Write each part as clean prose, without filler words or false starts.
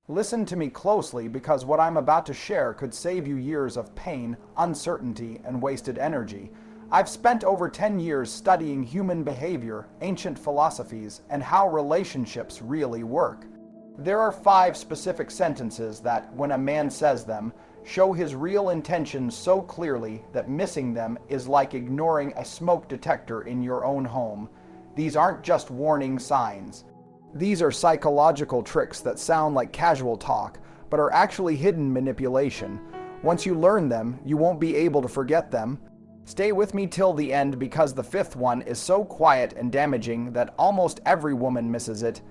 Listen to me closely because what I'm about to share could save you years of pain, uncertainty, and wasted energy. I've spent over 10 years studying human behavior, ancient philosophies, and how relationships really work. There are 5 specific sentences that, when a man says them, show his real intentions so clearly that missing them is like ignoring a smoke detector in your own home. These aren't just warning signs. These are psychological tricks that sound like casual talk, but are actually hidden manipulation. Once you learn them, you won't be able to forget them. Stay with me till the end because the 5th one is so quiet and damaging that almost every woman misses it.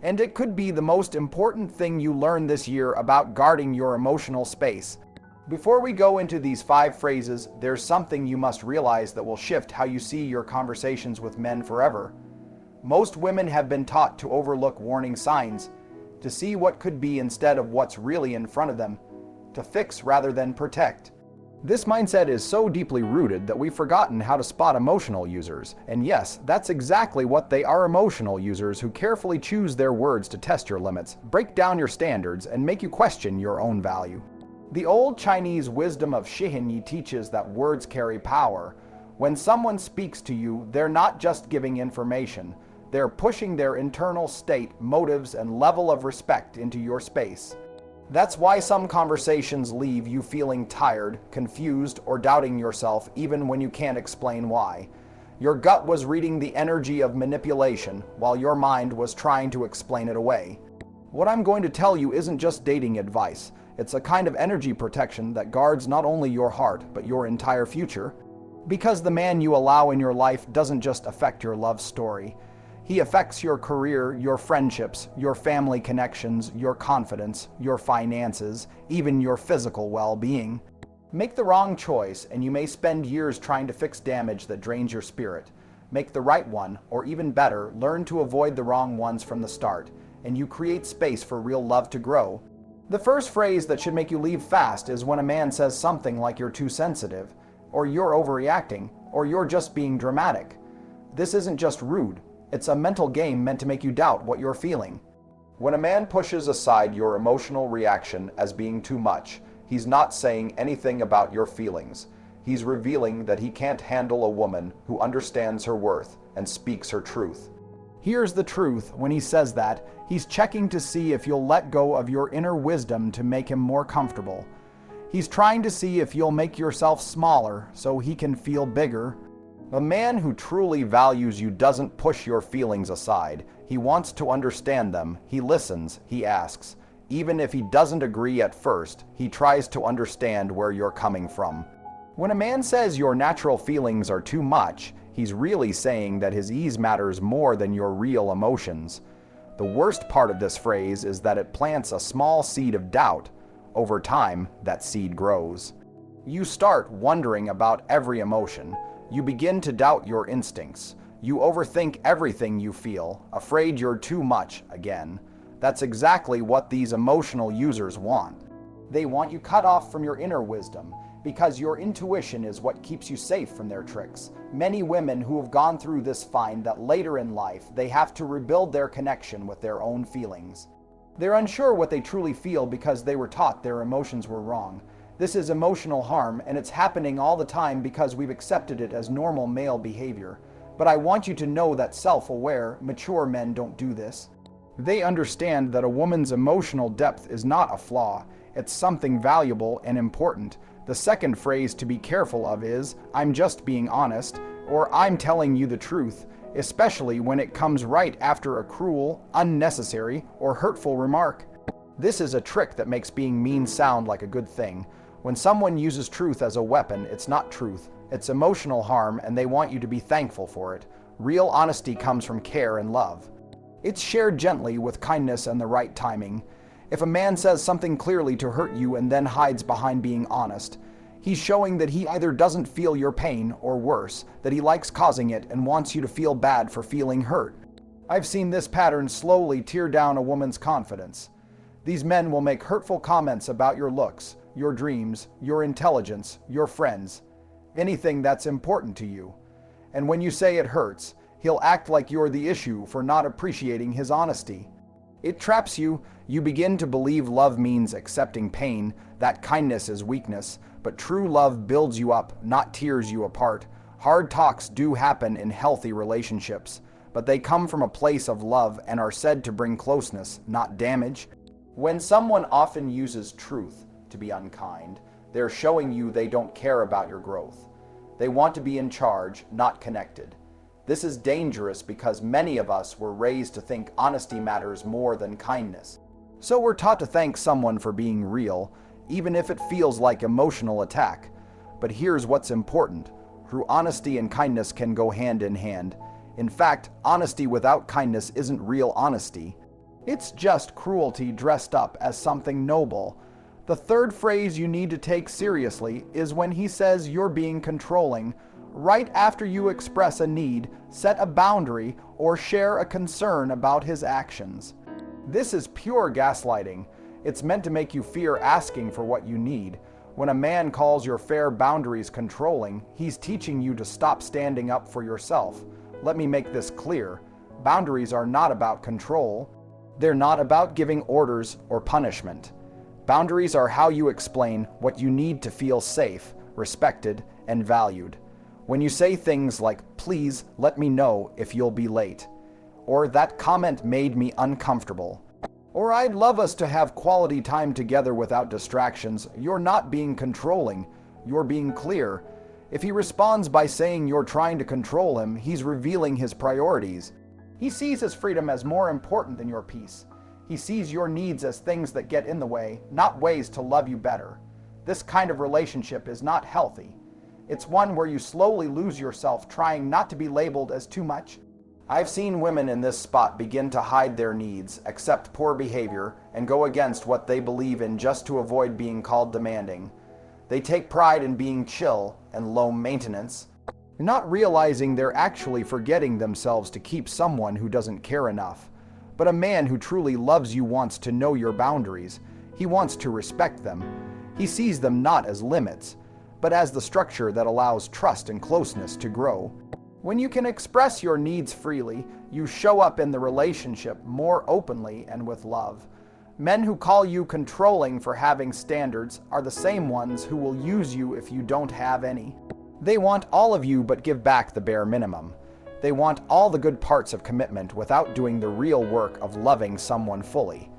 And it could be the most important thing you learn this year about guarding your emotional space. Before we go into these 5 phrases, there's something you must realize that will shift how you see your conversations with men forever. Most women have been taught to overlook warning signs, to see what could be instead of what's really in front of them, to fix rather than protect. This mindset is so deeply rooted that we've forgotten how to spot emotional users. And yes, that's exactly what they are, emotional users who carefully choose their words to test your limits, break down your standards, and make you question your own value. The old Chinese wisdom of Shihin teaches that words carry power. When someone speaks to you, they're not just giving information. They're pushing their internal state, motives, and level of respect into your space. That's why some conversations leave you feeling tired, confused, or doubting yourself even when you can't explain why. Your gut was reading the energy of manipulation while your mind was trying to explain it away. What I'm going to tell you isn't just dating advice. It's a kind of energy protection that guards not only your heart, but your entire future. Because the man you allow in your life doesn't just affect your love story. He affects your career, your friendships, your family connections, your confidence, your finances, even your physical well-being. Make the wrong choice, and you may spend years trying to fix damage that drains your spirit. Make the right one, or even better, learn to avoid the wrong ones from the start, and you create space for real love to grow. The first phrase that should make you leave fast is when a man says something like "you're too sensitive," or "you're overreacting," or "you're just being dramatic." This isn't just rude. It's a mental game meant to make you doubt what you're feeling. When a man pushes aside your emotional reaction as being too much, he's not saying anything about your feelings. He's revealing that he can't handle a woman who understands her worth and speaks her truth. Here's the truth: when he says that, he's checking to see if you'll let go of your inner wisdom to make him more comfortable. He's trying to see if you'll make yourself smaller so he can feel bigger. A man who truly values you doesn't push your feelings aside. He wants to understand them. He listens. He asks. Even if he doesn't agree at first, he tries to understand where you're coming from. When a man says your natural feelings are too much, he's really saying that his ease matters more than your real emotions. The worst part of this phrase is that it plants a small seed of doubt. Over time, that seed grows. You start wondering about every emotion. You begin to doubt your instincts. You overthink everything you feel, afraid you're too much again. That's exactly what these emotional users want. They want you cut off from your inner wisdom, because your intuition is what keeps you safe from their tricks. Many women who have gone through this find that later in life, they have to rebuild their connection with their own feelings. They're unsure what they truly feel because they were taught their emotions were wrong. This is emotional harm, and it's happening all the time because we've accepted it as normal male behavior. But I want you to know that self-aware, mature men don't do this. They understand that a woman's emotional depth is not a flaw. It's something valuable and important. The second phrase to be careful of is, "I'm just being honest," or "I'm telling you the truth," especially when it comes right after a cruel, unnecessary, or hurtful remark. This is a trick that makes being mean sound like a good thing. When someone uses truth as a weapon, it's not truth. It's emotional harm, and they want you to be thankful for it. Real honesty comes from care and love. It's shared gently with kindness and the right timing. If a man says something clearly to hurt you and then hides behind being honest, he's showing that he either doesn't feel your pain, or worse, that he likes causing it and wants you to feel bad for feeling hurt. I've seen this pattern slowly tear down a woman's confidence. These men will make hurtful comments about your looks, your dreams, your intelligence, your friends, anything that's important to you. And when you say it hurts, he'll act like you're the issue for not appreciating his honesty. It traps you. You begin to believe love means accepting pain, that kindness is weakness, but true love builds you up, not tears you apart. Hard talks do happen in healthy relationships, but they come from a place of love and are said to bring closeness, not damage. When someone often uses truth to be unkind, they're showing you they don't care about your growth. They want to be in charge, not connected. This is dangerous because many of us were raised to think honesty matters more than kindness. So we're taught to thank someone for being real, even if it feels like emotional attack. But here's what's important. True honesty and kindness can go hand in hand. In fact, honesty without kindness isn't real honesty. It's just cruelty dressed up as something noble. The third phrase you need to take seriously is when he says you're being controlling. Right after you express a need, set a boundary, or share a concern about his actions. This is pure gaslighting. It's meant to make you fear asking for what you need. When a man calls your fair boundaries controlling, he's teaching you to stop standing up for yourself. Let me make this clear. Boundaries are not about control. They're not about giving orders or punishment. Boundaries are how you explain what you need to feel safe, respected, and valued. When you say things like, "Please let me know if you'll be late," or "That comment made me uncomfortable," or "I'd love us to have quality time together without distractions," you're not being controlling, you're being clear. If he responds by saying you're trying to control him, he's revealing his priorities. He sees his freedom as more important than your peace. He sees your needs as things that get in the way, not ways to love you better. This kind of relationship is not healthy. It's one where you slowly lose yourself trying not to be labeled as too much. I've seen women in this spot begin to hide their needs, accept poor behavior, and go against what they believe in just to avoid being called demanding. They take pride in being chill and low maintenance, not realizing they're actually forgetting themselves to keep someone who doesn't care enough. But a man who truly loves you wants to know your boundaries. He wants to respect them. He sees them not as limits, but as the structure that allows trust and closeness to grow. When you can express your needs freely, you show up in the relationship more openly and with love. Men who call you controlling for having standards are the same ones who will use you if you don't have any. They want all of you but give back the bare minimum. They want all the good parts of commitment without doing the real work of loving someone fully.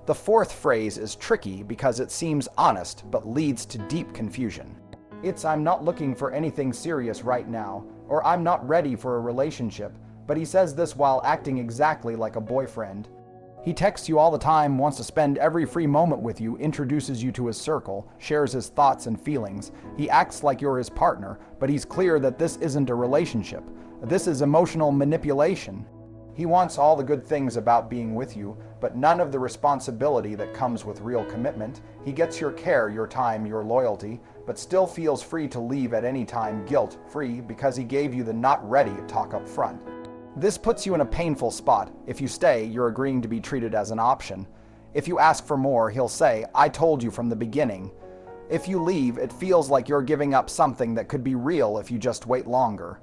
The fourth phrase is tricky because it seems honest but leads to deep confusion. It's "I'm not looking for anything serious right now," or "I'm not ready for a relationship," but he says this while acting exactly like a boyfriend. He texts you all the time, wants to spend every free moment with you, introduces you to his circle, shares his thoughts and feelings. He acts like you're his partner, but he's clear that this isn't a relationship. This is emotional manipulation. He wants all the good things about being with you, but none of the responsibility that comes with real commitment. He gets your care, your time, your loyalty, but still feels free to leave at any time guilt-free because he gave you the "not ready" talk up front. This puts you in a painful spot. If you stay, you're agreeing to be treated as an option. If you ask for more, he'll say, "I told you from the beginning." If you leave, it feels like you're giving up something that could be real if you just wait longer.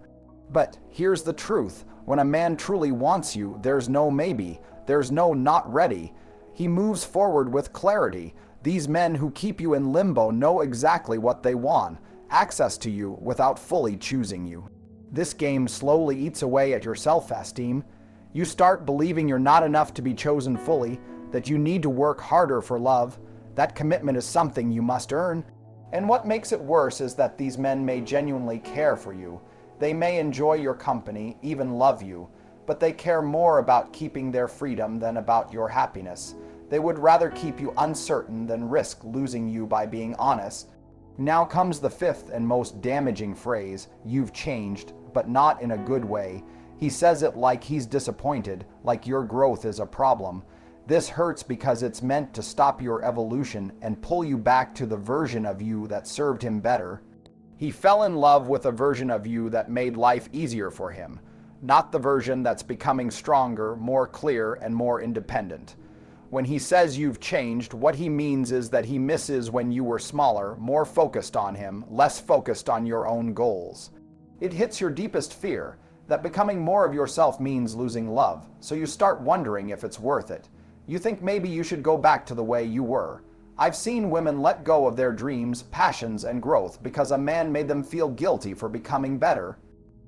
But here's the truth. When a man truly wants you, there's no maybe. There's no "not ready." He moves forward with clarity. These men who keep you in limbo know exactly what they want, access to you without fully choosing you. This game slowly eats away at your self-esteem. You start believing you're not enough to be chosen fully, that you need to work harder for love. That commitment is something you must earn. And what makes it worse is that these men may genuinely care for you. They may enjoy your company, even love you, but they care more about keeping their freedom than about your happiness. They would rather keep you uncertain than risk losing you by being honest. Now comes the fifth and most damaging phrase, "You've changed," but not in a good way. He says it like he's disappointed, like your growth is a problem. This hurts because it's meant to stop your evolution and pull you back to the version of you that served him better. He fell in love with a version of you that made life easier for him, not the version that's becoming stronger, more clear, and more independent. When he says you've changed, what he means is that he misses when you were smaller, more focused on him, less focused on your own goals. It hits your deepest fear, that becoming more of yourself means losing love, so you start wondering if it's worth it. You think maybe you should go back to the way you were. I've seen women let go of their dreams, passions, and growth because a man made them feel guilty for becoming better.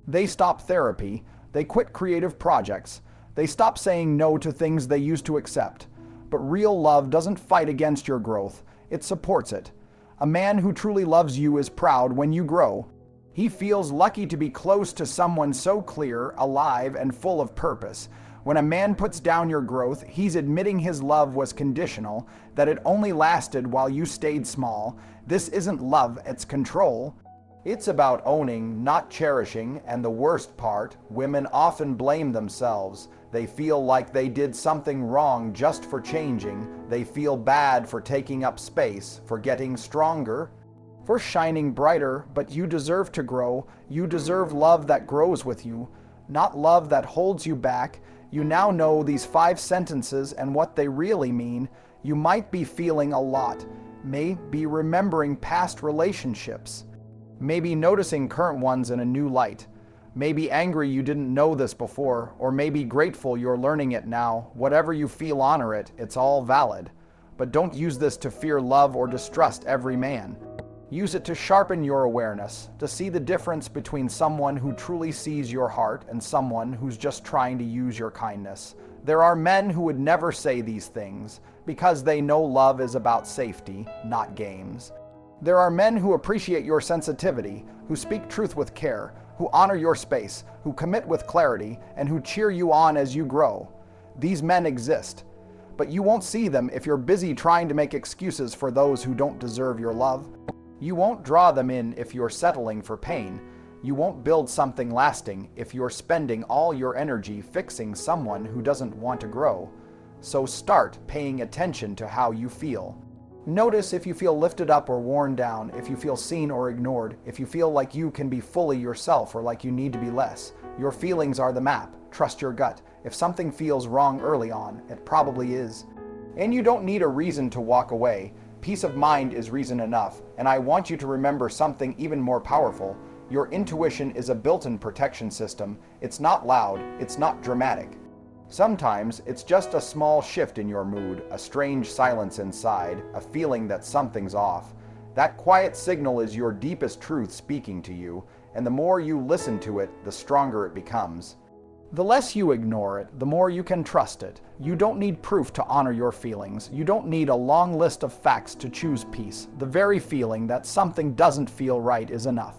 They stop therapy, they quit creative projects, they stop saying no to things they used to accept. But real love doesn't fight against your growth, it supports it. A man who truly loves you is proud when you grow. He feels lucky to be close to someone so clear, alive, and full of purpose. When a man puts down your growth, he's admitting his love was conditional, that it only lasted while you stayed small. This isn't love, it's control. It's about owning, not cherishing, and the worst part, women often blame themselves. They feel like they did something wrong just for changing. They feel bad for taking up space, for getting stronger, for shining brighter, but you deserve to grow. You deserve love that grows with you, not love that holds you back. You now know these 5 sentences and what they really mean. You might be feeling a lot, may be remembering past relationships, maybe noticing current ones in a new light, maybe angry you didn't know this before, or maybe grateful you're learning it now. Whatever you feel, honor it, it's all valid. But don't use this to fear, love, or distrust every man. Use it to sharpen your awareness, to see the difference between someone who truly sees your heart and someone who's just trying to use your kindness. There are men who would never say these things because they know love is about safety, not games. There are men who appreciate your sensitivity, who speak truth with care, who honor your space, who commit with clarity, and who cheer you on as you grow. These men exist, but you won't see them if you're busy trying to make excuses for those who don't deserve your love. You won't draw them in if you're settling for pain. You won't build something lasting if you're spending all your energy fixing someone who doesn't want to grow. So start paying attention to how you feel. Notice if you feel lifted up or worn down, if you feel seen or ignored, if you feel like you can be fully yourself or like you need to be less. Your feelings are the map. Trust your gut. If something feels wrong early on, it probably is. And you don't need a reason to walk away. Peace of mind is reason enough, and I want you to remember something even more powerful. Your intuition is a built-in protection system. It's not loud, it's not dramatic. Sometimes it's just a small shift in your mood, a strange silence inside, a feeling that something's off. That quiet signal is your deepest truth speaking to you, and the more you listen to it, the stronger it becomes. The less you ignore it, the more you can trust it. You don't need proof to honor your feelings. You don't need a long list of facts to choose peace. The very feeling that something doesn't feel right is enough.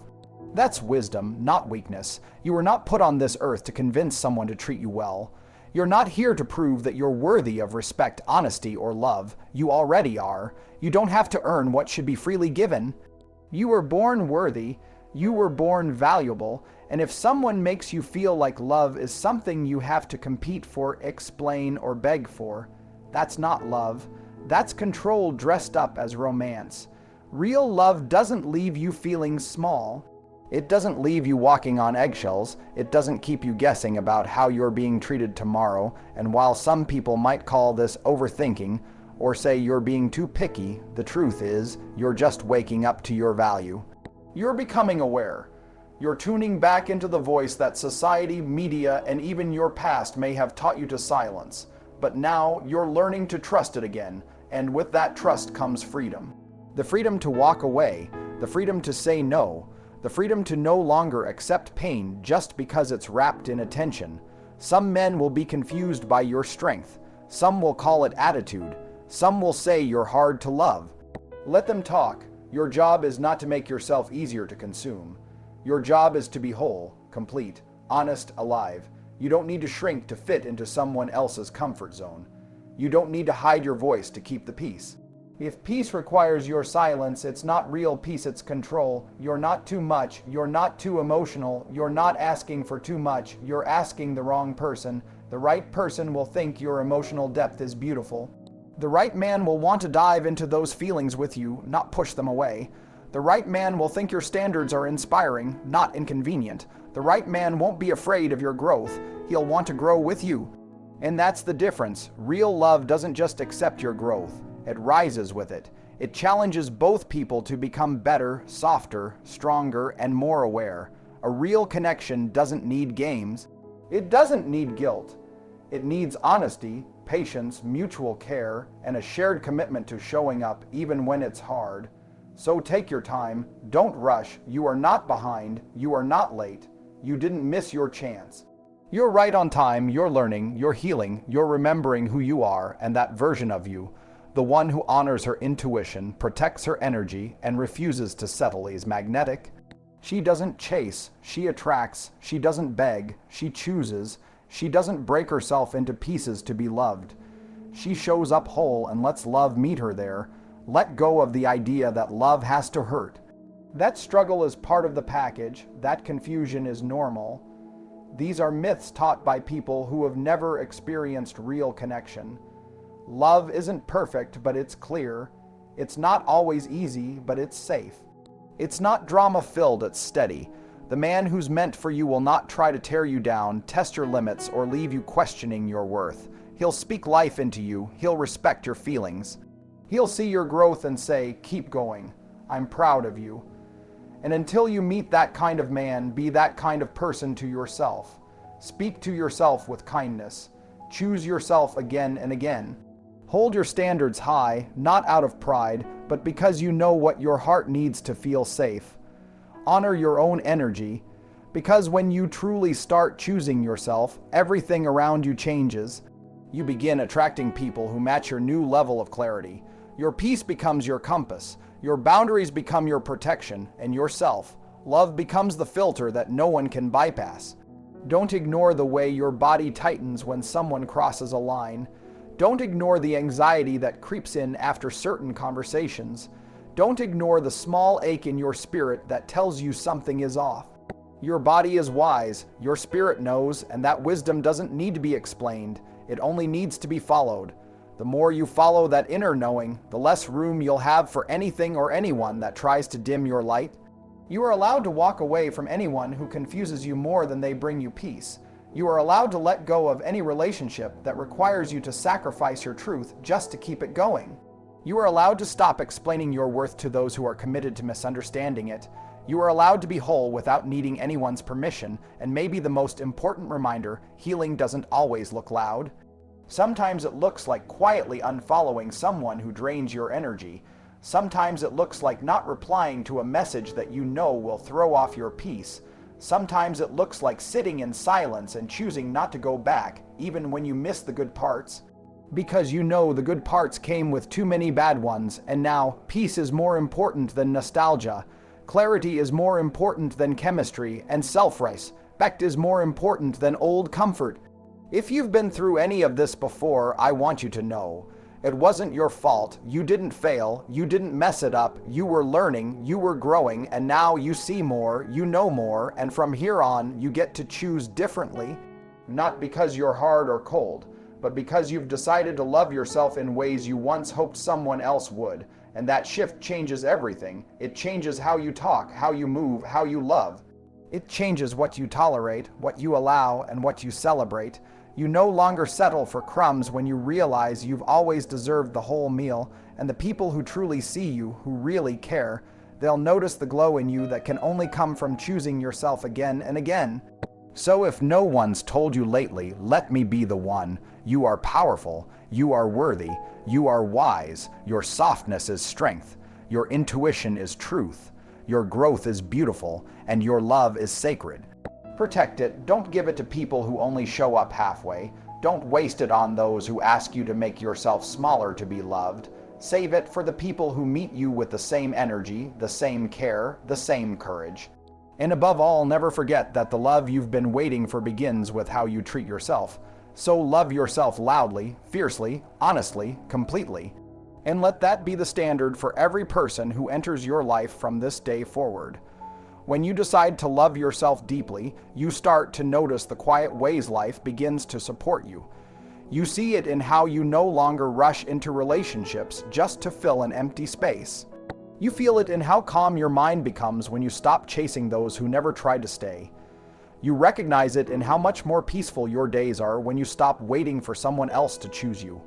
That's wisdom, not weakness. You were not put on this earth to convince someone to treat you well. You're not here to prove that you're worthy of respect, honesty, or love. You already are. You don't have to earn what should be freely given. You were born worthy. You were born valuable. And if someone makes you feel like love is something you have to compete for, explain, or beg for, that's not love. That's control dressed up as romance. Real love doesn't leave you feeling small. It doesn't leave you walking on eggshells. It doesn't keep you guessing about how you're being treated tomorrow. And while some people might call this overthinking or say you're being too picky, the truth is you're just waking up to your value. You're becoming aware. You're tuning back into the voice that society, media, and even your past may have taught you to silence. But now you're learning to trust it again, and with that trust comes freedom. The freedom to walk away, the freedom to say no, the freedom to no longer accept pain just because it's wrapped in attention. Some men will be confused by your strength. Some will call it attitude. Some will say you're hard to love. Let them talk. Your job is not to make yourself easier to consume. Your job is to be whole, complete, honest, alive. You don't need to shrink to fit into someone else's comfort zone. You don't need to hide your voice to keep the peace. If peace requires your silence, it's not real peace, it's control. You're not too much. You're not too emotional. You're not asking for too much. You're asking the wrong person. The right person will think your emotional depth is beautiful. The right man will want to dive into those feelings with you, not push them away. The right man will think your standards are inspiring, not inconvenient. The right man won't be afraid of your growth. He'll want to grow with you. And that's the difference. Real love doesn't just accept your growth. It rises with it. It challenges both people to become better, softer, stronger, and more aware. A real connection doesn't need games. It doesn't need guilt. It needs honesty, patience, mutual care, and a shared commitment to showing up even when it's hard. So take your time, don't rush, you are not behind, you are not late, you didn't miss your chance. You're right on time, you're learning, you're healing, you're remembering who you are and that version of you. The one who honors her intuition, protects her energy, and refuses to settle is magnetic. She doesn't chase, she attracts, she doesn't beg, she chooses, she doesn't break herself into pieces to be loved. She shows up whole and lets love meet her there. Let go of the idea that love has to hurt. That struggle is part of the package, that confusion is normal. These are myths taught by people who have never experienced real connection. Love isn't perfect, but it's clear. It's not always easy, but it's safe. It's not drama-filled, it's steady. The man who's meant for you will not try to tear you down, test your limits, or leave you questioning your worth. He'll speak life into you. He'll respect your feelings. He'll see your growth and say, "Keep going. I'm proud of you." And until you meet that kind of man, be that kind of person to yourself. Speak to yourself with kindness. Choose yourself again and again. Hold your standards high, not out of pride, but because you know what your heart needs to feel safe. Honor your own energy, because when you truly start choosing yourself, everything around you changes. You begin attracting people who match your new level of clarity. Your peace becomes your compass, your boundaries become your protection, and yourself, love becomes the filter that no one can bypass. Don't ignore the way your body tightens when someone crosses a line. Don't ignore the anxiety that creeps in after certain conversations. Don't ignore the small ache in your spirit that tells you something is off. Your body is wise, your spirit knows, and that wisdom doesn't need to be explained. It only needs to be followed. The more you follow that inner knowing, the less room you'll have for anything or anyone that tries to dim your light. You are allowed to walk away from anyone who confuses you more than they bring you peace. You are allowed to let go of any relationship that requires you to sacrifice your truth just to keep it going. You are allowed to stop explaining your worth to those who are committed to misunderstanding it. You are allowed to be whole without needing anyone's permission, and maybe the most important reminder, healing doesn't always look loud. Sometimes it looks like quietly unfollowing someone who drains your energy. Sometimes it looks like not replying to a message that you know will throw off your peace. Sometimes it looks like sitting in silence and choosing not to go back, even when you miss the good parts. Because you know the good parts came with too many bad ones, and now peace is more important than nostalgia. Clarity is more important than chemistry, and self-respect is more important than old comfort. If you've been through any of this before, I want you to know. It wasn't your fault. You didn't fail. You didn't mess it up. You were learning. You were growing. And now you see more. You know more. And from here on, you get to choose differently. Not because you're hard or cold, but because you've decided to love yourself in ways you once hoped someone else would. And that shift changes everything. It changes how you talk, how you move, how you love. It changes what you tolerate, what you allow, and what you celebrate. You no longer settle for crumbs when you realize you've always deserved the whole meal, and the people who truly see you, who really care, they'll notice the glow in you that can only come from choosing yourself again and again. So if no one's told you lately, let me be the one. You are powerful, you are worthy, you are wise, your softness is strength, your intuition is truth, your growth is beautiful, and your love is sacred. Protect it. Don't give it to people who only show up halfway. Don't waste it on those who ask you to make yourself smaller to be loved. Save it for the people who meet you with the same energy, the same care, the same courage. And above all, never forget that the love you've been waiting for begins with how you treat yourself. So love yourself loudly, fiercely, honestly, completely. And let that be the standard for every person who enters your life from this day forward. When you decide to love yourself deeply, you start to notice the quiet ways life begins to support you. You see it in how you no longer rush into relationships just to fill an empty space. You feel it in how calm your mind becomes when you stop chasing those who never tried to stay. You recognize it in how much more peaceful your days are when you stop waiting for someone else to choose you,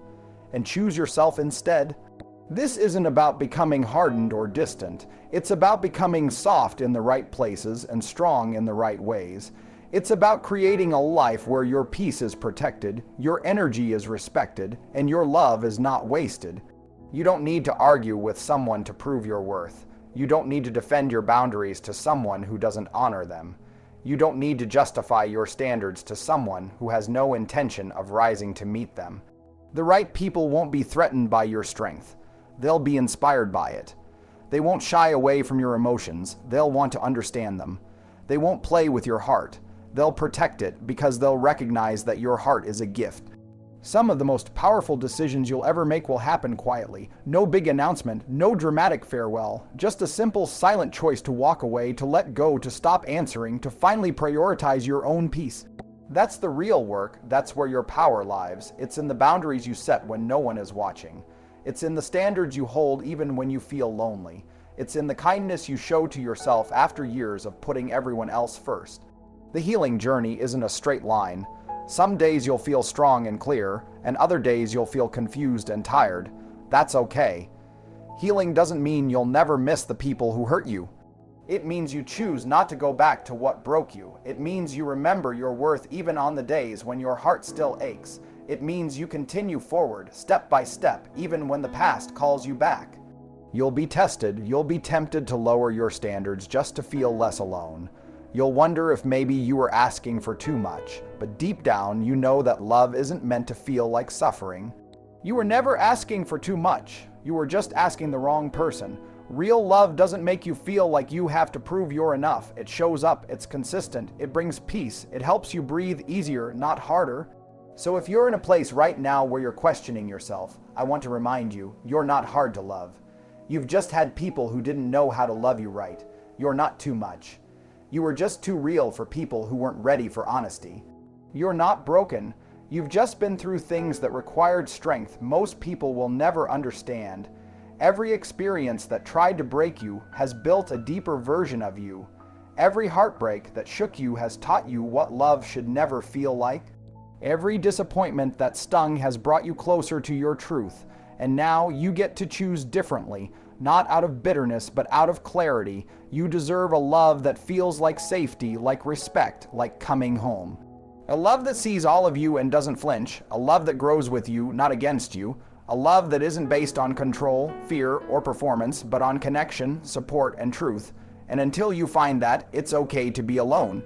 and choose yourself instead. This isn't about becoming hardened or distant. It's about becoming soft in the right places and strong in the right ways. It's about creating a life where your peace is protected, your energy is respected, and your love is not wasted. You don't need to argue with someone to prove your worth. You don't need to defend your boundaries to someone who doesn't honor them. You don't need to justify your standards to someone who has no intention of rising to meet them. The right people won't be threatened by your strength. They'll be inspired by it. They won't shy away from your emotions. They'll want to understand them. They won't play with your heart. They'll protect it because they'll recognize that your heart is a gift. Some of the most powerful decisions you'll ever make will happen quietly. No big announcement, no dramatic farewell, just a simple, silent choice to walk away, to let go, to stop answering, to finally prioritize your own peace. That's the real work. That's where your power lies. It's in the boundaries you set when no one is watching. It's in the standards you hold even when you feel lonely. It's in the kindness you show to yourself after years of putting everyone else first. The healing journey isn't a straight line. Some days you'll feel strong and clear, and other days you'll feel confused and tired. That's okay. Healing doesn't mean you'll never miss the people who hurt you. It means you choose not to go back to what broke you. It means you remember your worth even on the days when your heart still aches. It means you continue forward, step by step, even when the past calls you back. You'll be tested, you'll be tempted to lower your standards just to feel less alone. You'll wonder if maybe you were asking for too much, but deep down you know that love isn't meant to feel like suffering. You were never asking for too much. You were just asking the wrong person. Real love doesn't make you feel like you have to prove you're enough. It shows up, it's consistent, it brings peace, it helps you breathe easier, not harder. So if you're in a place right now where you're questioning yourself, I want to remind you, you're not hard to love. You've just had people who didn't know how to love you right. You're not too much. You were just too real for people who weren't ready for honesty. You're not broken. You've just been through things that required strength most people will never understand. Every experience that tried to break you has built a deeper version of you. Every heartbreak that shook you has taught you what love should never feel like. Every disappointment that stung has brought you closer to your truth. And now you get to choose differently. Not out of bitterness, but out of clarity. You deserve a love that feels like safety, like respect, like coming home. A love that sees all of you and doesn't flinch. A love that grows with you, not against you. A love that isn't based on control, fear, or performance, but on connection, support, and truth. And until you find that, it's okay to be alone.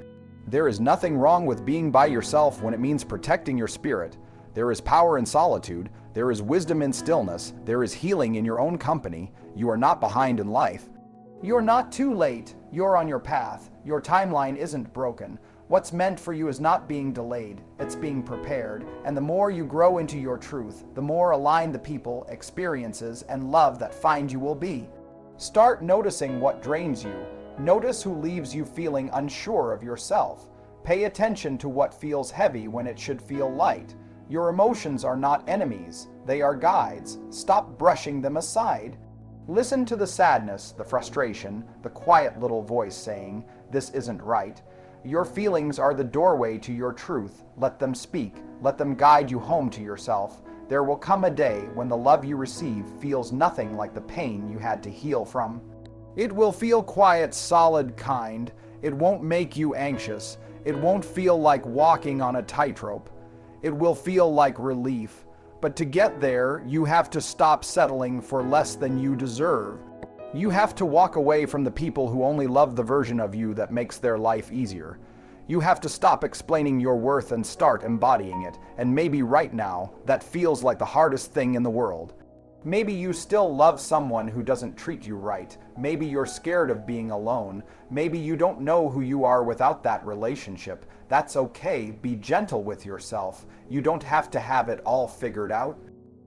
There is nothing wrong with being by yourself when it means protecting your spirit. There is power in solitude. There is wisdom in stillness. There is healing in your own company. You are not behind in life. You're not too late. You're on your path. Your timeline isn't broken. What's meant for you is not being delayed. It's being prepared. And the more you grow into your truth, the more aligned the people, experiences, and love that find you will be. Start noticing what drains you. Notice who leaves you feeling unsure of yourself. Pay attention to what feels heavy when it should feel light. Your emotions are not enemies. They are guides. Stop brushing them aside. Listen to the sadness, the frustration, the quiet little voice saying, "This isn't right." Your feelings are the doorway to your truth. Let them speak. Let them guide you home to yourself. There will come a day when the love you receive feels nothing like the pain you had to heal from. It will feel quiet, solid, kind. It won't make you anxious. It won't feel like walking on a tightrope. It will feel like relief. But to get there, you have to stop settling for less than you deserve. You have to walk away from the people who only love the version of you that makes their life easier. You have to stop explaining your worth and start embodying it. And maybe right now, that feels like the hardest thing in the world. Maybe you still love someone who doesn't treat you right. Maybe you're scared of being alone. Maybe you don't know who you are without that relationship. That's okay. Be gentle with yourself. You don't have to have it all figured out.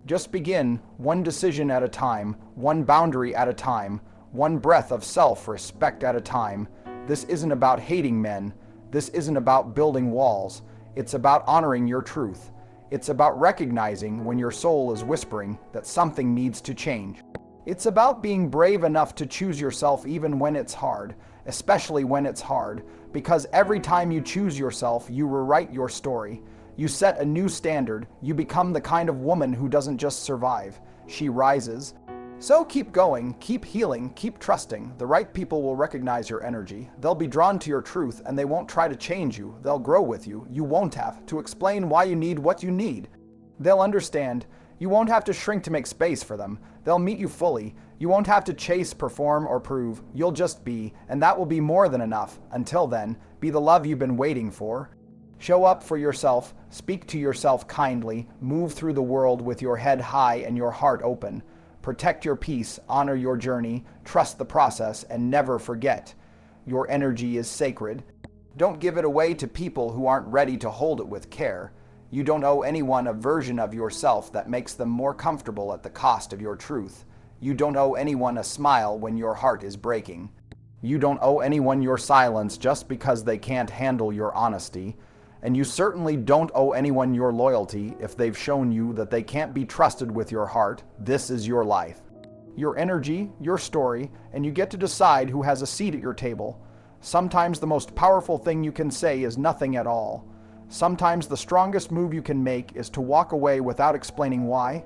Just begin, one decision at a time, one boundary at a time, one breath of self-respect at a time. This isn't about hating men. This isn't about building walls. It's about honoring your truth. It's about recognizing when your soul is whispering that something needs to change. It's about being brave enough to choose yourself even when it's hard, especially when it's hard, because every time you choose yourself, you rewrite your story. You set a new standard. You become the kind of woman who doesn't just survive. She rises. So keep going, keep healing, keep trusting. The right people will recognize your energy. They'll be drawn to your truth and they won't try to change you. They'll grow with you. You won't have to explain why you need what you need. They'll understand. You won't have to shrink to make space for them. They'll meet you fully. You won't have to chase, perform, or prove. You'll just be, and that will be more than enough. Until then, be the love you've been waiting for. Show up for yourself, speak to yourself kindly, move through the world with your head high and your heart open. Protect your peace, honor your journey, trust the process, and never forget. Your energy is sacred. Don't give it away to people who aren't ready to hold it with care. You don't owe anyone a version of yourself that makes them more comfortable at the cost of your truth. You don't owe anyone a smile when your heart is breaking. You don't owe anyone your silence just because they can't handle your honesty. And you certainly don't owe anyone your loyalty if they've shown you that they can't be trusted with your heart. This is your life, your energy, your story, and you get to decide who has a seat at your table. Sometimes the most powerful thing you can say is nothing at all. Sometimes the strongest move you can make is to walk away without explaining why.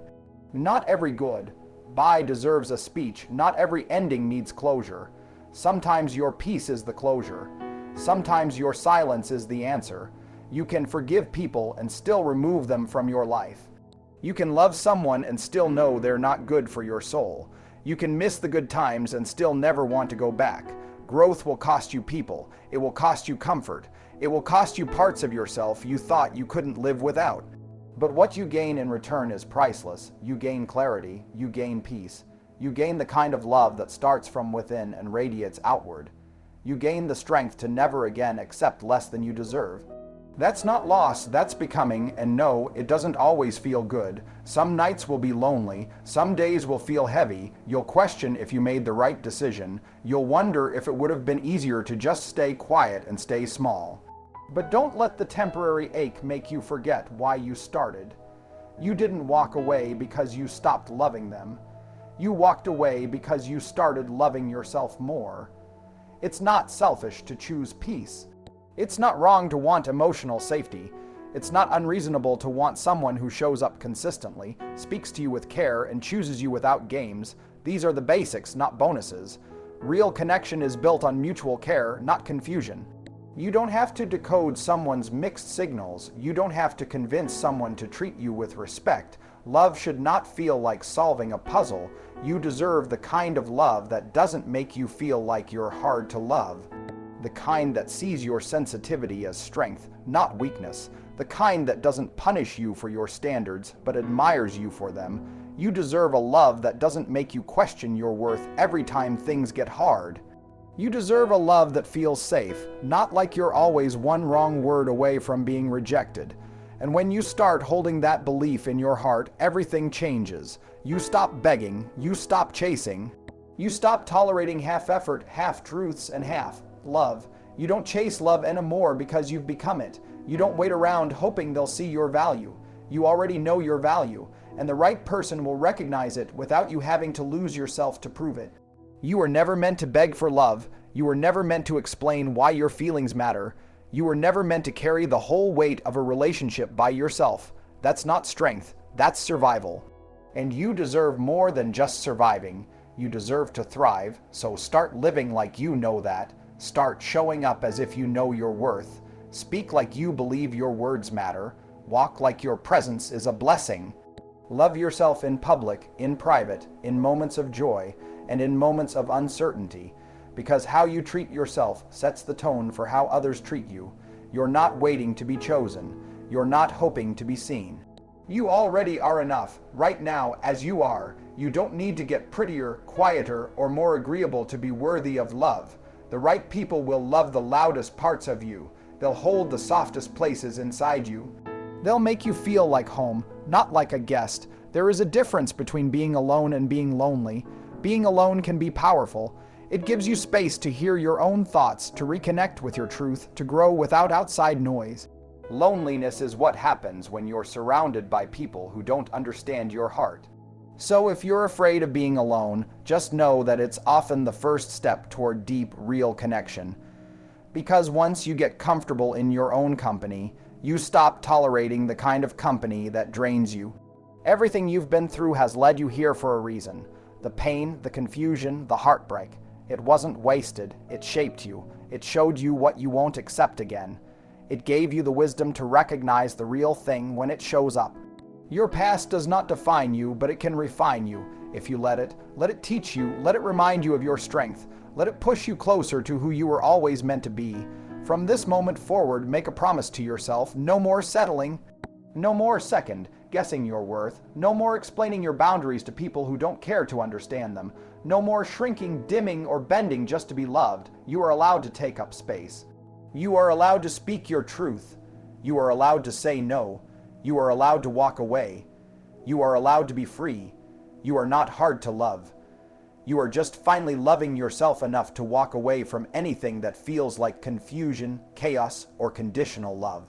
Not every good bye deserves a speech. Not every ending needs closure. Sometimes your peace is the closure. Sometimes your silence is the answer. You can forgive people and still remove them from your life. You can love someone and still know they're not good for your soul. You can miss the good times and still never want to go back. Growth will cost you people. It will cost you comfort. It will cost you parts of yourself you thought you couldn't live without. But what you gain in return is priceless. You gain clarity. You gain peace. You gain the kind of love that starts from within and radiates outward. You gain the strength to never again accept less than you deserve. That's not loss, that's becoming, and no, it doesn't always feel good. Some nights will be lonely, some days will feel heavy, you'll question if you made the right decision, you'll wonder if it would have been easier to just stay quiet and stay small. But don't let the temporary ache make you forget why you started. You didn't walk away because you stopped loving them. You walked away because you started loving yourself more. It's not selfish to choose peace. It's not wrong to want emotional safety. It's not unreasonable to want someone who shows up consistently, speaks to you with care, and chooses you without games. These are the basics, not bonuses. Real connection is built on mutual care, not confusion. You don't have to decode someone's mixed signals. You don't have to convince someone to treat you with respect. Love should not feel like solving a puzzle. You deserve the kind of love that doesn't make you feel like you're hard to love. The kind that sees your sensitivity as strength, not weakness. The kind that doesn't punish you for your standards, but admires you for them. You deserve a love that doesn't make you question your worth every time things get hard. You deserve a love that feels safe, not like you're always one wrong word away from being rejected. And when you start holding that belief in your heart, everything changes. You stop begging, you stop chasing. You stop tolerating half-effort, half-truths, and half-love. You don't chase love anymore because you've become it. You don't wait around hoping they'll see your value. You already know your value, and the right person will recognize it without you having to lose yourself to prove it. You were never meant to beg for love. You were never meant to explain why your feelings matter. You were never meant to carry the whole weight of a relationship by yourself. That's not strength, that's survival. And you deserve more than just surviving. You deserve to thrive, so start living like you know that. Start showing up as if you know your worth. Speak like you believe your words matter. Walk like your presence is a blessing. Love yourself in public, in private, in moments of joy, and in moments of uncertainty. Because how you treat yourself sets the tone for how others treat you. You're not waiting to be chosen. You're not hoping to be seen. You already are enough, right now, as you are. You don't need to get prettier, quieter, or more agreeable to be worthy of love. The right people will love the loudest parts of you. They'll hold the softest places inside you. They'll make you feel like home, not like a guest. There is a difference between being alone and being lonely. Being alone can be powerful. It gives you space to hear your own thoughts, to reconnect with your truth, to grow without outside noise. Loneliness is what happens when you're surrounded by people who don't understand your heart. So if you're afraid of being alone, just know that it's often the first step toward deep, real connection. Because once you get comfortable in your own company, you stop tolerating the kind of company that drains you. Everything you've been through has led you here for a reason. The pain, the confusion, the heartbreak. It wasn't wasted. It shaped you. It showed you what you won't accept again. It gave you the wisdom to recognize the real thing when it shows up. Your past does not define you, but it can refine you. If you let it teach you, let it remind you of your strength. Let it push you closer to who you were always meant to be. From this moment forward, make a promise to yourself: no more settling, no more second guessing your worth, no more explaining your boundaries to people who don't care to understand them, no more shrinking, dimming, or bending just to be loved. You are allowed to take up space. You are allowed to speak your truth. You are allowed to say no. You are allowed to walk away. You are allowed to be free. You are not hard to love. You are just finally loving yourself enough to walk away from anything that feels like confusion, chaos, or conditional love.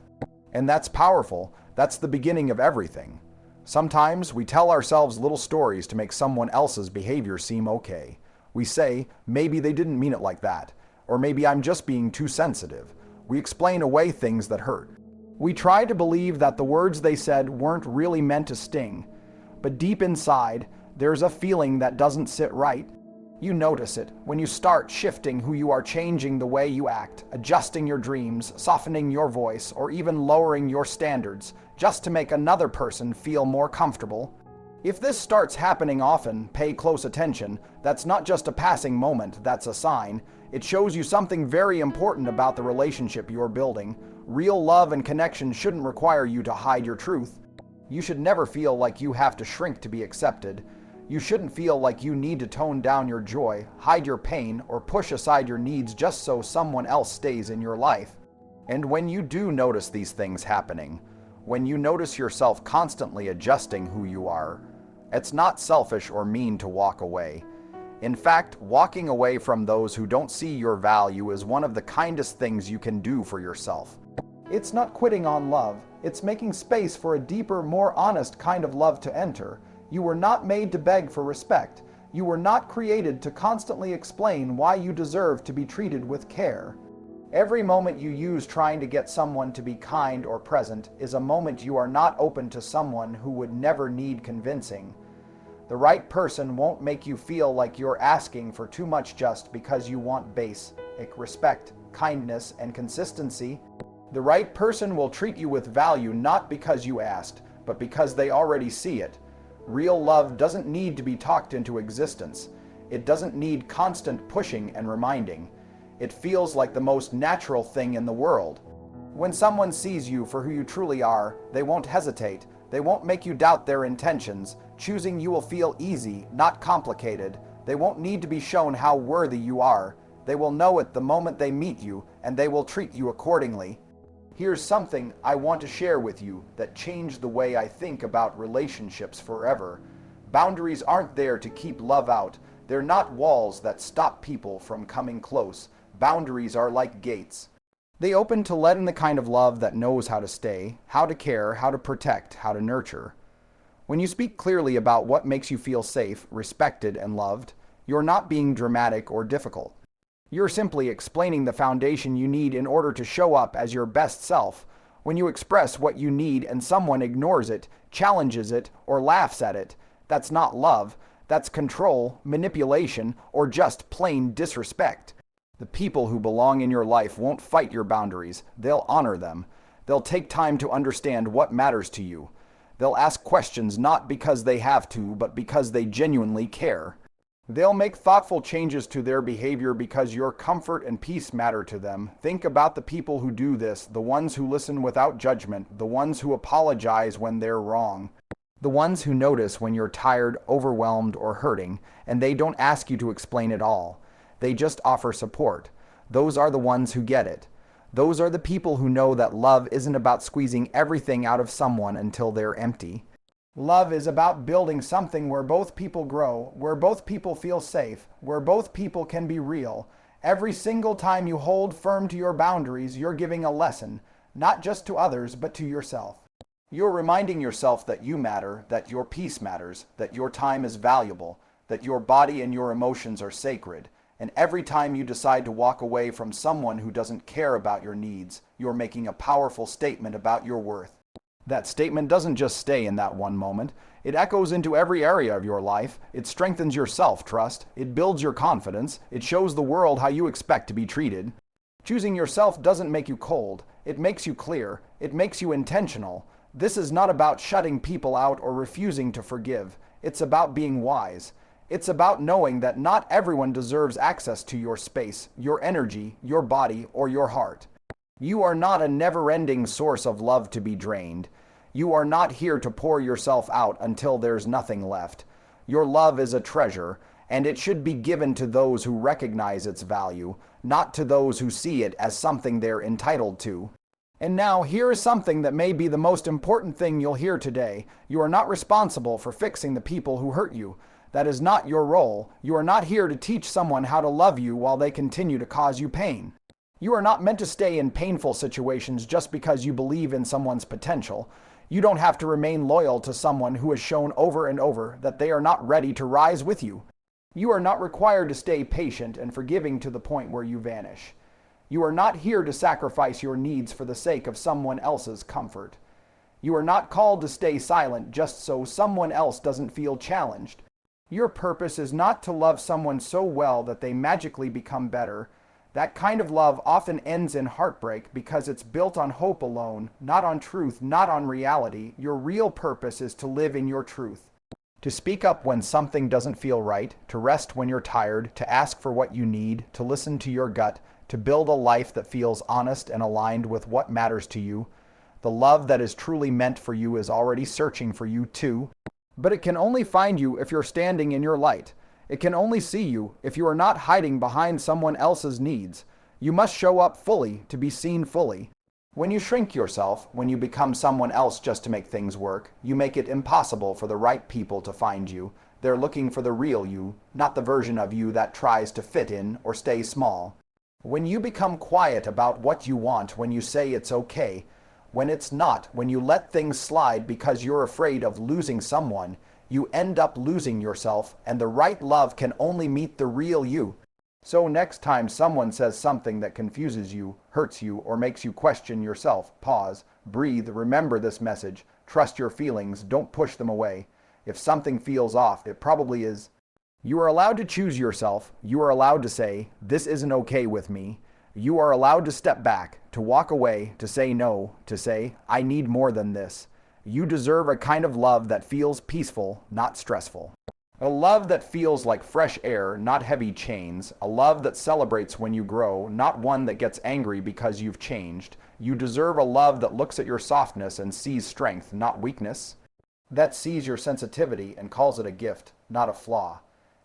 And that's powerful. That's the beginning of everything. Sometimes we tell ourselves little stories to make someone else's behavior seem okay. We say, maybe they didn't mean it like that, or maybe I'm just being too sensitive. We explain away things that hurt. We try to believe that the words they said weren't really meant to sting. But deep inside, there's a feeling that doesn't sit right. You notice it when you start shifting who you are, changing the way you act, adjusting your dreams, softening your voice, or even lowering your standards, just to make another person feel more comfortable. If this starts happening often, pay close attention. That's not just a passing moment, that's a sign. It shows you something very important about the relationship you're building. Real love and connection shouldn't require you to hide your truth. You should never feel like you have to shrink to be accepted. You shouldn't feel like you need to tone down your joy, hide your pain, or push aside your needs just so someone else stays in your life. And when you do notice these things happening, when you notice yourself constantly adjusting who you are, it's not selfish or mean to walk away. In fact, walking away from those who don't see your value is one of the kindest things you can do for yourself. It's not quitting on love. It's making space for a deeper, more honest kind of love to enter. You were not made to beg for respect. You were not created to constantly explain why you deserve to be treated with care. Every moment you use trying to get someone to be kind or present is a moment you are not open to someone who would never need convincing. The right person won't make you feel like you're asking for too much just because you want basic respect, kindness, and consistency. The right person will treat you with value not because you asked, but because they already see it. Real love doesn't need to be talked into existence. It doesn't need constant pushing and reminding. It feels like the most natural thing in the world. When someone sees you for who you truly are, they won't hesitate. They won't make you doubt their intentions. Choosing you will feel easy, not complicated. They won't need to be shown how worthy you are. They will know it the moment they meet you, and they will treat you accordingly. Here's something I want to share with you that changed the way I think about relationships forever. Boundaries aren't there to keep love out. They're not walls that stop people from coming close. Boundaries are like gates. They open to let in the kind of love that knows how to stay, how to care, how to protect, how to nurture. When you speak clearly about what makes you feel safe, respected, and loved, you're not being dramatic or difficult. You're simply explaining the foundation you need in order to show up as your best self. When you express what you need and someone ignores it, challenges it, or laughs at it, that's not love. That's control, manipulation, or just plain disrespect. The people who belong in your life won't fight your boundaries. They'll honor them. They'll take time to understand what matters to you. They'll ask questions not because they have to, but because they genuinely care. They'll make thoughtful changes to their behavior because your comfort and peace matter to them. Think about the people who do this, the ones who listen without judgment, the ones who apologize when they're wrong, the ones who notice when you're tired, overwhelmed, or hurting, and they don't ask you to explain it all. They just offer support. Those are the ones who get it. Those are the people who know that love isn't about squeezing everything out of someone until they're empty. Love is about building something where both people grow, where both people feel safe, where both people can be real. Every single time you hold firm to your boundaries, you're giving a lesson, not just to others, but to yourself. You're reminding yourself that you matter, that your peace matters, that your time is valuable, that your body and your emotions are sacred. And every time you decide to walk away from someone who doesn't care about your needs, you're making a powerful statement about your worth. That statement doesn't just stay in that one moment. It echoes into every area of your life. It strengthens your self-trust. It builds your confidence. It shows the world how you expect to be treated. Choosing yourself doesn't make you cold. It makes you clear. It makes you intentional. This is not about shutting people out or refusing to forgive. It's about being wise. It's about knowing that not everyone deserves access to your space, your energy, your body, or your heart. You are not a never-ending source of love to be drained. You are not here to pour yourself out until there's nothing left. Your love is a treasure, and it should be given to those who recognize its value, not to those who see it as something they're entitled to. And now, here is something that may be the most important thing you'll hear today. You are not responsible for fixing the people who hurt you. That is not your role. You are not here to teach someone how to love you while they continue to cause you pain. You are not meant to stay in painful situations just because you believe in someone's potential. You don't have to remain loyal to someone who has shown over and over that they are not ready to rise with you. You are not required to stay patient and forgiving to the point where you vanish. You are not here to sacrifice your needs for the sake of someone else's comfort. You are not called to stay silent just so someone else doesn't feel challenged. Your purpose is not to love someone so well that they magically become better. That kind of love often ends in heartbreak because it's built on hope alone, not on truth, not on reality. Your real purpose is to live in your truth. To speak up when something doesn't feel right, to rest when you're tired, to ask for what you need, to listen to your gut, to build a life that feels honest and aligned with what matters to you. The love that is truly meant for you is already searching for you too, but it can only find you if you're standing in your light. It can only see you if you are not hiding behind someone else's needs. You must show up fully to be seen fully. When you shrink yourself, when you become someone else just to make things work, you make it impossible for the right people to find you. They're looking for the real you, not the version of you that tries to fit in or stay small. When you become quiet about what you want, when you say it's okay, when it's not, when you let things slide because you're afraid of losing someone, you end up losing yourself, and the right love can only meet the real you. So next time someone says something that confuses you, hurts you, or makes you question yourself, pause, breathe, remember this message, trust your feelings, don't push them away. If something feels off, it probably is. You are allowed to choose yourself. You are allowed to say, this isn't okay with me. You are allowed to step back, to walk away, to say no, to say, I need more than this. You deserve a kind of love that feels peaceful, not stressful. A love that feels like fresh air, not heavy chains. A love that celebrates when you grow, not one that gets angry because you've changed. You deserve a love that looks at your softness and sees strength, not weakness. That sees your sensitivity and calls it a gift, not a flaw.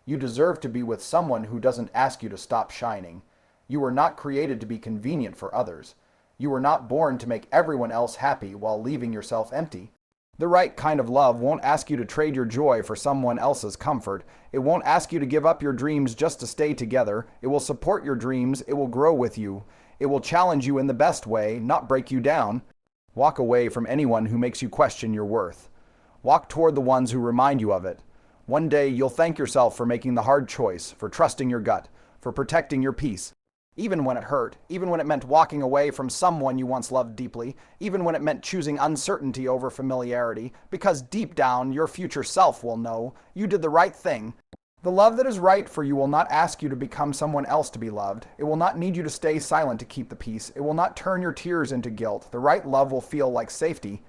You deserve to be with someone who doesn't ask you to stop shining. You were not created to be convenient for others. You were not born to make everyone else happy while leaving yourself empty. The right kind of love won't ask you to trade your joy for someone else's comfort. It won't ask you to give up your dreams just to stay together. It will support your dreams. It will grow with you. It will challenge you in the best way, not break you down. Walk away from anyone who makes you question your worth. Walk toward the ones who remind you of it. One day you'll thank yourself for making the hard choice, for trusting your gut, for protecting your peace. Even when it hurt, even when it meant walking away from someone you once loved deeply, even when it meant choosing uncertainty over familiarity, because deep down your future self will know you did the right thing. The love that is right for you will not ask you to become someone else to be loved. It will not need you to stay silent to keep the peace. It will not turn your tears into guilt. The right love will feel like safety.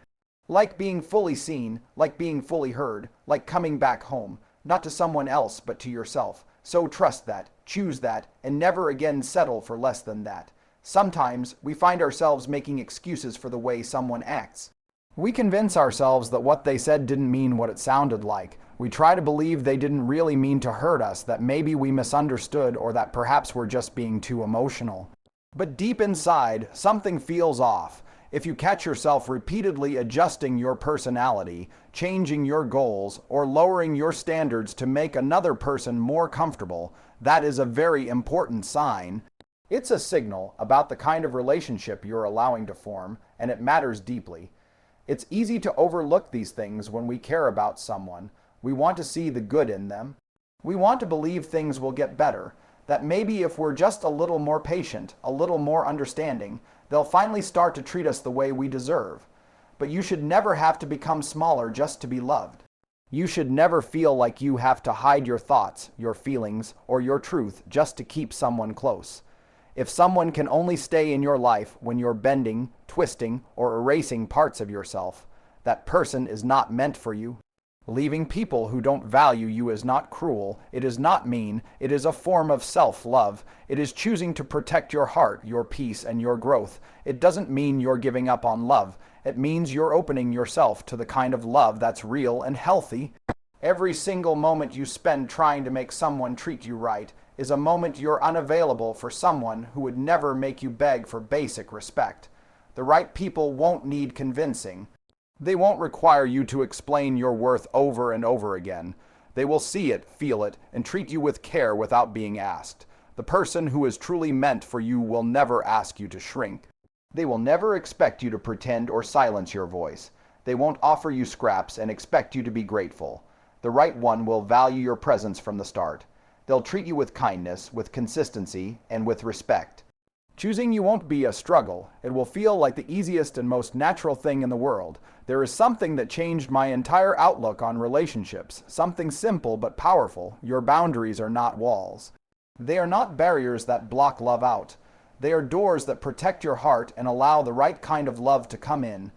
Like being fully seen, like being fully heard, like coming back home, not to someone else but to yourself. So trust that, choose that, and never again settle for less than that. Sometimes we find ourselves making excuses for the way someone acts. We convince ourselves that what they said didn't mean what it sounded like. We try to believe they didn't really mean to hurt us, that maybe we misunderstood, or that perhaps we're just being too emotional. But deep inside, something feels off. If you catch yourself repeatedly adjusting your personality, changing your goals, or lowering your standards to make another person more comfortable, that is a very important sign. It's a signal about the kind of relationship you're allowing to form, and it matters deeply. It's easy to overlook these things when we care about someone. We want to see the good in them. We want to believe things will get better, that maybe if we're just a little more patient, a little more understanding, they'll finally start to treat us the way we deserve. But you should never have to become smaller just to be loved. You should never feel like you have to hide your thoughts, your feelings, or your truth just to keep someone close. If someone can only stay in your life when you're bending, twisting, or erasing parts of yourself, that person is not meant for you. Leaving people who don't value you is not cruel, it is not mean, it is a form of self-love. It is choosing to protect your heart, your peace, and your growth. It doesn't mean you're giving up on love. It means you're opening yourself to the kind of love that's real and healthy. Every single moment you spend trying to make someone treat you right is a moment you're unavailable for someone who would never make you beg for basic respect. The right people won't need convincing. They won't require you to explain your worth over and over again. They will see it, feel it, and treat you with care without being asked. The person who is truly meant for you will never ask you to shrink. They will never expect you to pretend or silence your voice. They won't offer you scraps and expect you to be grateful. The right one will value your presence from the start. They'll treat you with kindness, with consistency, and with respect. Choosing you won't be a struggle. It will feel like the easiest and most natural thing in the world. There is something that changed my entire outlook on relationships. Something simple but powerful. Your boundaries are not walls. They are not barriers that block love out. They are doors that protect your heart and allow the right kind of love to come in.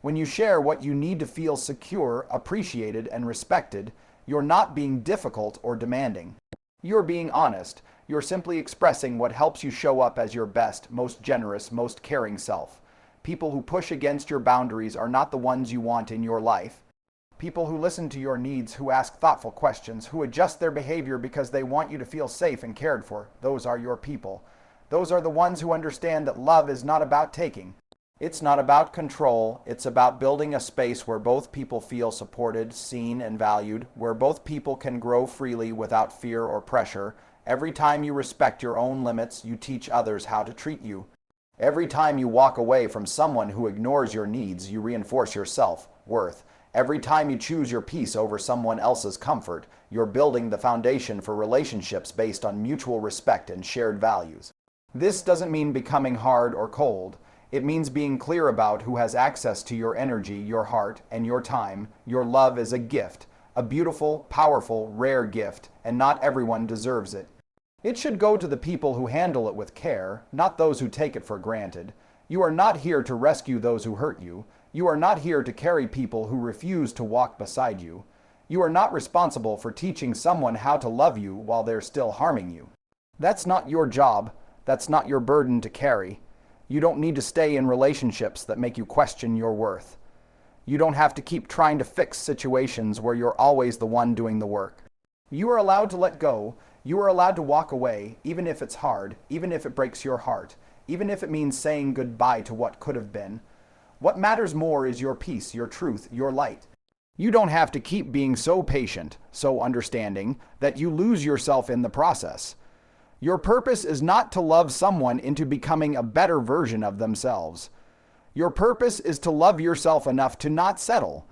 When you share what you need to feel secure, appreciated, and respected, you're not being difficult or demanding. You're being honest. You're simply expressing what helps you show up as your best, most generous, most caring self. People who push against your boundaries are not the ones you want in your life. People who listen to your needs, who ask thoughtful questions, who adjust their behavior because they want you to feel safe and cared for, those are your people. Those are the ones who understand that love is not about taking. It's not about control. It's about building a space where both people feel supported, seen, and valued, where both people can grow freely without fear or pressure. Every time you respect your own limits, you teach others how to treat you. Every time you walk away from someone who ignores your needs, you reinforce your self-worth. Every time you choose your peace over someone else's comfort, you're building the foundation for relationships based on mutual respect and shared values. This doesn't mean becoming hard or cold. It means being clear about who has access to your energy, your heart, and your time. Your love is a gift, a beautiful, powerful, rare gift, and not everyone deserves it. It should go to the people who handle it with care, not those who take it for granted. You are not here to rescue those who hurt you. You are not here to carry people who refuse to walk beside you. You are not responsible for teaching someone how to love you while they're still harming you. That's not your job. That's not your burden to carry. You don't need to stay in relationships that make you question your worth. You don't have to keep trying to fix situations where you're always the one doing the work. You are allowed to let go. You are allowed to walk away, even if it's hard, even if it breaks your heart, even if it means saying goodbye to what could have been. What matters more is your peace, your truth, your light. You don't have to keep being so patient, so understanding, that you lose yourself in the process. Your purpose is not to love someone into becoming a better version of themselves. Your purpose is to love yourself enough to not settle,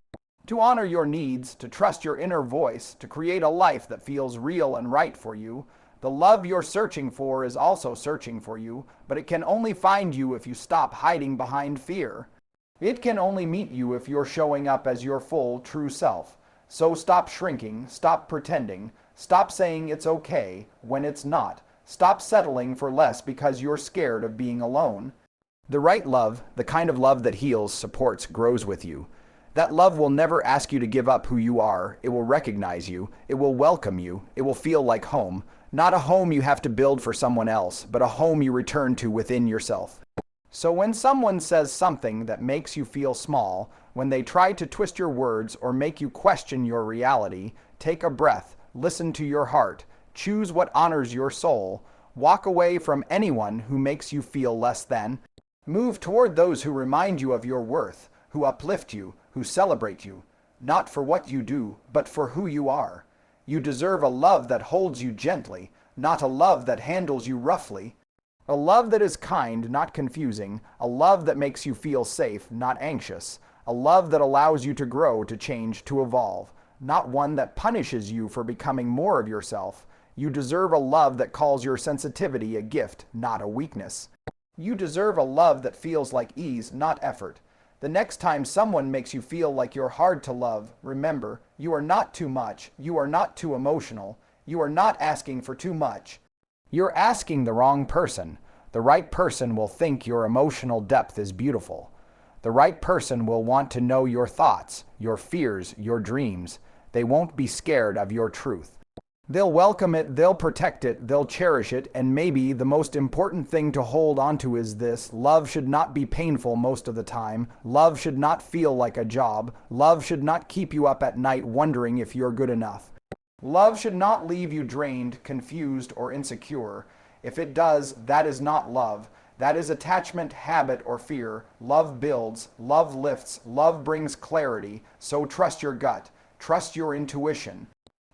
to honor your needs, to trust your inner voice, to create a life that feels real and right for you. The love you're searching for is also searching for you, but it can only find you if you stop hiding behind fear. It can only meet you if you're showing up as your full, true self. So stop shrinking, stop pretending, stop saying it's okay when it's not. Stop settling for less because you're scared of being alone. The right love, the kind of love that heals, supports, grows with you. That love will never ask you to give up who you are. It will recognize you. It will welcome you. It will feel like home. Not a home you have to build for someone else, but a home you return to within yourself. So when someone says something that makes you feel small, when they try to twist your words or make you question your reality, take a breath, listen to your heart, choose what honors your soul, walk away from anyone who makes you feel less than, move toward those who remind you of your worth, who uplift you, who celebrate you, not for what you do, but for who you are. You deserve a love that holds you gently, not a love that handles you roughly. A love that is kind, not confusing. A love that makes you feel safe, not anxious. A love that allows you to grow, to change, to evolve. Not one that punishes you for becoming more of yourself. You deserve a love that calls your sensitivity a gift, not a weakness. You deserve a love that feels like ease, not effort. The next time someone makes you feel like you're hard to love, remember, you are not too much, you are not too emotional, you are not asking for too much. You're asking the wrong person. The right person will think your emotional depth is beautiful. The right person will want to know your thoughts, your fears, your dreams. They won't be scared of your truth. They'll welcome it, they'll protect it, they'll cherish it, and maybe the most important thing to hold onto is this: love should not be painful most of the time. Love should not feel like a job. Love should not keep you up at night wondering if you're good enough. Love should not leave you drained, confused, or insecure. If it does, that is not love. That is attachment, habit, or fear. Love builds, love lifts, love brings clarity. So trust your gut, trust your intuition.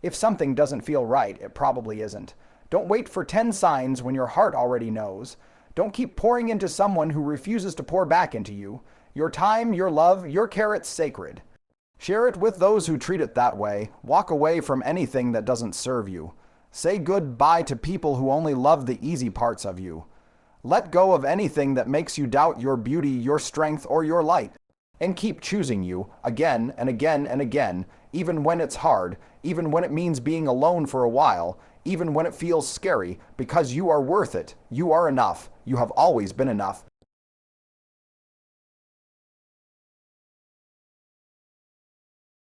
If something doesn't feel right, it probably isn't. Don't wait for 10 signs when your heart already knows. Don't keep pouring into someone who refuses to pour back into you. Your time, your love, your care's sacred. Share it with those who treat it that way. Walk away from anything that doesn't serve you. Say goodbye to people who only love the easy parts of you. Let go of anything that makes you doubt your beauty, your strength, or your light. And keep choosing you again and again and again, even when it's hard, even when it means being alone for a while, even when it feels scary, because you are worth it. You are enough. You have always been enough.